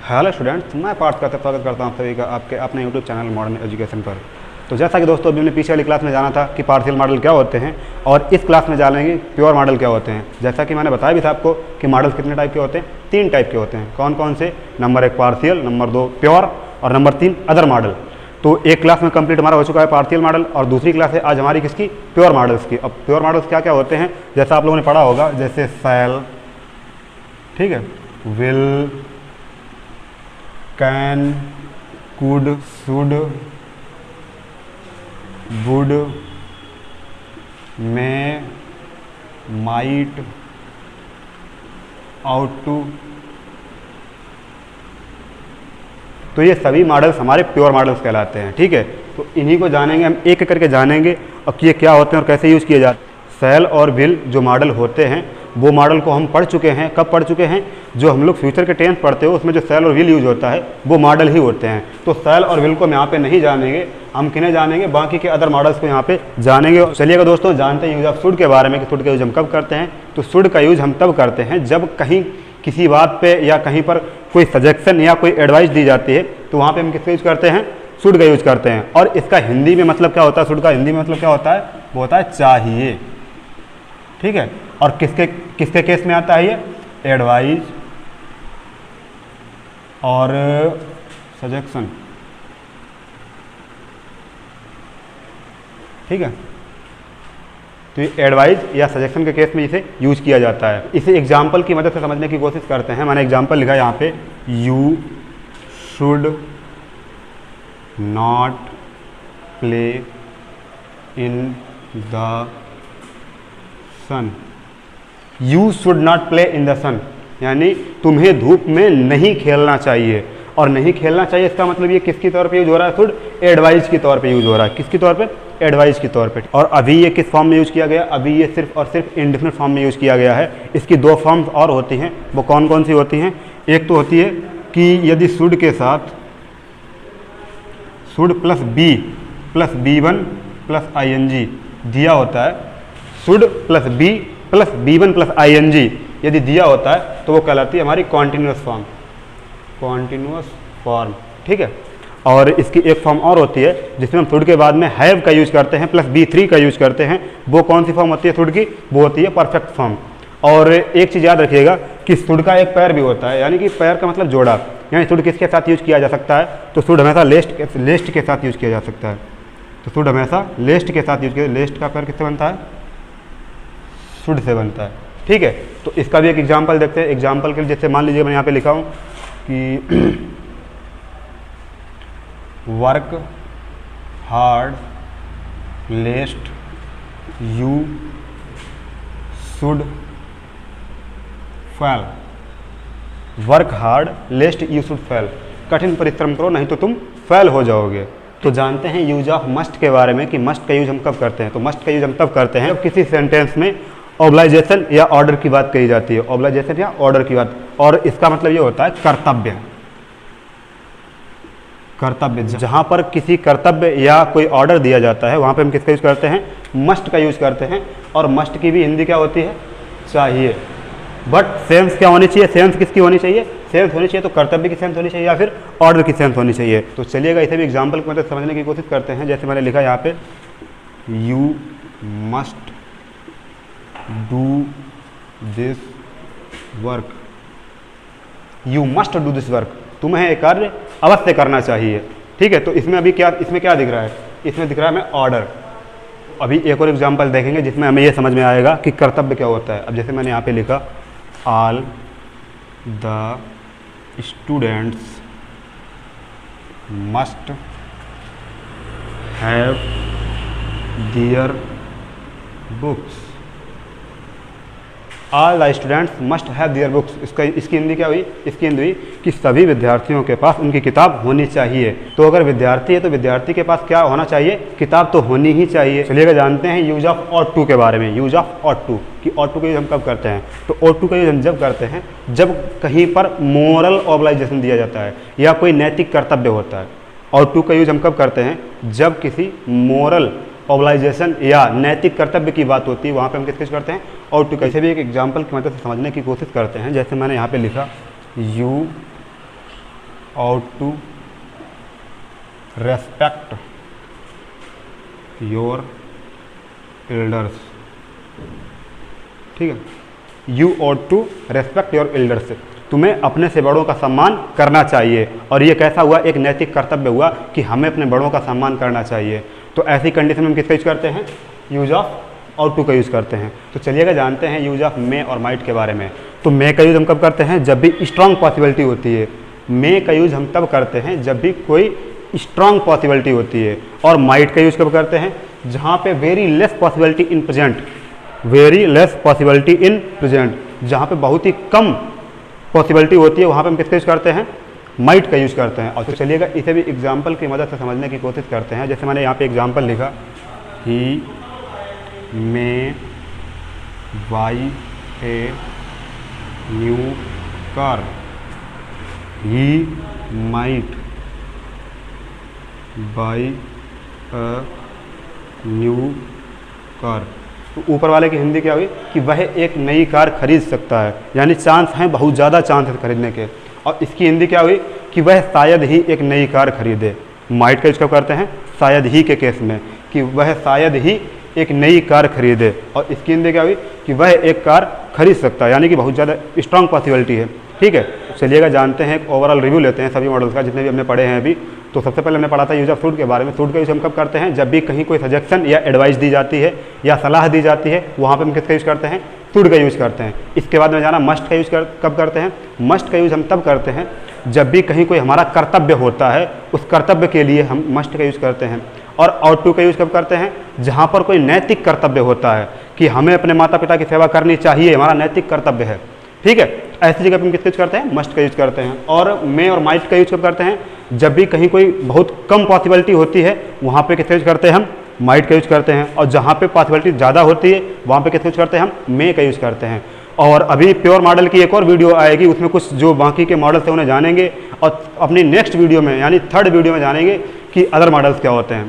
Hello students, मैं पार्थ का स्वागत करता हूँ सभी का आपके अपने यूट्यूब चैनल मॉडर्न एजुकेशन पर। तो जैसा कि दोस्तों अभी हमने पीछे वाली क्लास में जाना था कि पार्शियल मॉडल क्या होते हैं, और इस क्लास में जानेंगे प्योर मॉडल क्या होते हैं। जैसा कि मैंने बताया भी था आपको कि मॉडल्स कितने टाइप के होते हैं, 3 टाइप के होते हैं। कौन कौन से? नंबर 1 पार्शियल, नंबर 2 प्योर और नंबर 3 अदर मॉडल। तो एक क्लास में कंप्लीट हमारा हो चुका है पार्शियल मॉडल, और दूसरी क्लास है आज हमारी किसकी? प्योर मॉडल्स की। अब प्योर मॉडल्स क्या क्या होते हैं, जैसा आप लोगों ने पढ़ा होगा, जैसे शैल, ठीक है, will, can, could, should, would, may, might, ought to। तो ये सभी मॉडल्स हमारे प्योर मॉडल्स कहलाते हैं, ठीक है। तो इन्हीं को जानेंगे हम, एक एक करके जानेंगे और ये क्या होते हैं और कैसे यूज़ किए जाते हैं। शैल और विल जो मॉडल होते हैं वो मॉडल को हम पढ़ चुके हैं। कब पढ़ चुके हैं? जो हम लोग फ्यूचर के टेंस पढ़ते हो उसमें जो शैल और विल यूज होता है वो मॉडल ही होते हैं। तो शैल और विल को हम यहाँ पे नहीं जानेंगे, हम किन्हें जानेंगे? बाकी के अदर मॉडल्स को यहाँ पे जानेंगे। चलिएगा दोस्तों, जानते हैं यूज ऑफ शुड के बारे में कि शुड का यूज हम कब करते हैं। तो शुड का यूज हम तब करते हैं जब कहीं किसी बात पे या कहीं पर कोई सजेशन या कोई एडवाइस दी जाती है, तो वहाँ पे हम किसका यूज करते हैं? शुड का यूज करते हैं। और इसका हिंदी में मतलब क्या होता है? शुड का हिंदी में मतलब क्या होता है? वो होता है चाहिए, ठीक है। और किसके किसके केस में आता है ये? एडवाइस और सजेशन, ठीक है। तो ये एडवाइस या सजेशन के केस में इसे यूज किया जाता है। इसे एग्जाम्पल की मदद से समझने की कोशिश करते हैं। मैंने एग्जाम्पल लिखा यहाँ पे, you should not play in the sun. You should not play in the sun, यानी तुम्हें धूप में नहीं खेलना चाहिए। और नहीं खेलना चाहिए इसका मतलब ये किसके तौर पे यूज हो रहा है? शुड एडवाइस के तौर पे यूज हो रहा है। किसके तौर पे? एडवाइस के तौर पे। और अभी ये किस फॉर्म में यूज किया गया? अभी ये सिर्फ और सिर्फ इंडेफिनिट फॉर्म में यूज किया गया है। इसकी 2 फॉर्म्स और होती हैं। वो कौन कौन सी होती हैं? एक तो होती है कि यदि शुड के साथ should plus be plus B1 plus ING दिया होता है, should plus be plus B1 plus ING यदि दिया होता है तो वो कहलाती है हमारी कॉन्टिन्यूअस फॉर्म, कॉन्टिन्यूअस फॉर्म, ठीक है। और इसकी एक फॉर्म और होती है जिसमें हम शुड के बाद में हैव का यूज करते हैं प्लस B3 का यूज करते हैं। वो कौन सी फॉर्म होती है शुड की? वो होती है परफेक्ट फॉर्म। और एक चीज़ याद रखिएगा कि शुड का एक पैर भी होता है, यानी कि पैर का मतलब जोड़ा। यानी शुड किसके साथ यूज किया जा सकता है? तो शुड हमेशा लेस्ट के साथ यूज किया जा सकता है। तो शुड हमेशा लेस्ट के साथ यूज किया। लेस्ट का पैर किससे बनता है? शुड से बनता है, ठीक है। तो इसका भी एक एग्जाम्पल देखते हैं। एग्जाम्पल के लिए जैसे मान लीजिए मैं यहाँ पे लिखा हूँ कि work hard लेस्ट you should fail. Work hard लेस्ट you should fail, कठिन परिश्रम करो नहीं तो तुम फेल हो जाओगे। तो जानते हैं यूज ऑफ मस्ट के बारे में कि मस्ट का यूज हम कब करते हैं। तो मस्ट का यूज हम तब करते हैं जब किसी सेंटेंस में ऑब्लाइजेशन या ऑर्डर की बात कही जाती है। ऑब्लाइजेशन या ऑर्डर की बात, और इसका मतलब ये होता है कर्तव्य। कर्तव्य, जहाँ पर किसी कर्तव्य या कोई ऑर्डर दिया जाता है वहाँ पे हम किसका यूज करते हैं? मस्ट का यूज करते हैं। और मस्ट की भी हिंदी क्या होती है? चाहिए। बट सेंस क्या होनी चाहिए? सेंस किसकी होनी चाहिए? सेंस होनी चाहिए तो कर्तव्य की सेंस होनी चाहिए या फिर ऑर्डर की सेंस होनी चाहिए। तो चलिएगा इसे भी एग्जाम्पल की मदद समझने की कोशिश करते हैं। जैसे मैंने लिखा यहाँ पे, you must do this work. You must do this work, तुम्हें एक कार्य अवश्य करना चाहिए, ठीक है। तो इसमें अभी क्या, इसमें क्या दिख रहा है? इसमें दिख रहा है हमें ऑर्डर। अभी एक और एग्जांपल देखेंगे जिसमें हमें ये समझ में आएगा कि कर्तव्य क्या होता है। अब जैसे मैंने यहाँ पे लिखा, all the students must have their books. All the students must have their books, इसकी हिंदी क्या हुई? इसकी हिंदी हुई कि सभी विद्यार्थियों के पास उनकी किताब होनी चाहिए। तो अगर विद्यार्थी है तो विद्यार्थी के पास क्या होना चाहिए? किताब तो होनी ही चाहिए। चलिएगा जानते हैं यूज ऑफ ought to के बारे में। यूज ऑफ ought to, कि ought to का यूज हम कब करते हैं? तो ought to का यूज हम जब करते हैं जब कहीं पर मोरल ऑब्लाइजेशन दिया जाता है या कोई नैतिक कर्तव्य होता है। ought to का यूज हम कब करते हैं? जब किसी मोरल ऑब्लाइजेशन या नैतिक कर्तव्य की बात होती है, वहाँ पे हम किस करते हैं? ought to। कैसे भी एक एग्जाम्पल की मदद से समझने की कोशिश करते हैं। जैसे मैंने यहाँ पे लिखा, you ought to respect your elders, ठीक है, you ought to respect your elders, तुम्हें अपने से बड़ों का सम्मान करना चाहिए। और ये कैसा हुआ, एक नैतिक कर्तव्य हुआ कि हमें अपने बड़ों का सम्मान करना चाहिए। तो ऐसी कंडीशन में हम किसका यूज करते हैं, यूज ऑफ ought to का यूज़ करते हैं। तो चलिएगा जानते हैं यूज ऑफ मे और माइट के बारे में। तो मे का यूज़ हम कब करते हैं, जब भी स्ट्रांग पॉसिबिलिटी होती है। मे का यूज़ हम तब करते हैं जब भी कोई स्ट्रांग पॉसिबिलिटी होती है। और माइट का यूज़ कब करते हैं, जहाँ पे very less possibility in present, very less possibility in present, जहाँ पे बहुत ही कम पॉसिबिलिटी होती है, वहाँ पे हम किसका यूज़ करते हैं, माइट का यूज़ करते हैं। और तो चलिएगा इसे भी एग्जाम्पल की मदद से समझने की कोशिश करते हैं। जैसे मैंने यहाँ पे एग्जाम्पल लिखा, he may buy a new car, he might buy a new car. तो ऊपर वाले की हिंदी क्या हुई कि वह एक नई कार खरीद सकता है, यानी चांस हैं, बहुत ज़्यादा चांस है खरीदने के। और इसकी हिंदी क्या हुई कि वह शायद ही एक नई कार खरीदे। माइट का यूज़ कब करते हैं, शायद ही के केस में, कि वह शायद ही एक नई कार खरीदे। और इसकी हिंदी क्या हुई कि वह एक कार खरीद सकता है, यानी कि बहुत ज़्यादा स्ट्रांग पॉसिबिलिटी है। ठीक है, चलिएगा जानते हैं, एक ओवरऑल रिव्यू लेते हैं सभी मॉडल्स का जितने भी हमने पढ़े हैं अभी। तो सबसे पहले हमने पढ़ा था यूज ऑफ शुड के बारे में। शुड का यूज हम कब करते हैं, जब भी कहीं कोई सजेशन या एडवाइस दी जाती है या सलाह दी जाती है, वहाँ पे हम किसका यूज़ करते हैं, शुड का यूज़ करते हैं। इसके बाद में जाना मस्ट का यूज़ कब करते हैं, मस्ट का यूज़ हम तब करते हैं जब भी कहीं कोई हमारा कर्तव्य होता है, उस कर्तव्य के लिए हम मस्ट का यूज़ करते हैं। और आउट टू का यूज़ कब करते हैं, जहाँ पर कोई नैतिक कर्तव्य होता है कि हमें अपने माता पिता की सेवा करनी चाहिए, हमारा नैतिक कर्तव्य है। ठीक है, ऐसी जगह पे हम किसका यूज़ करते हैं, मस्ट का यूज़ करते हैं। और मे और माइट का यूज़ कब करते हैं, जब भी कहीं कोई बहुत कम पॉसिबिलिटी होती है, वहाँ पे किसका यूज़ करते हैं, हम माइट का यूज़ करते हैं। और जहाँ पे पॉसिबिलिटी ज़्यादा होती है, वहाँ पे किसका यूज़ करते हैं, हम मे का यूज़ करते हैं। और अभी प्योर मॉडल की एक और वीडियो आएगी, उसमें कुछ जो बाकी के मॉडल्स हैं उन्हें जानेंगे, और अपनी नेक्स्ट वीडियो में यानी थर्ड वीडियो में जानेंगे कि अदर मॉडल्स क्या होते हैं।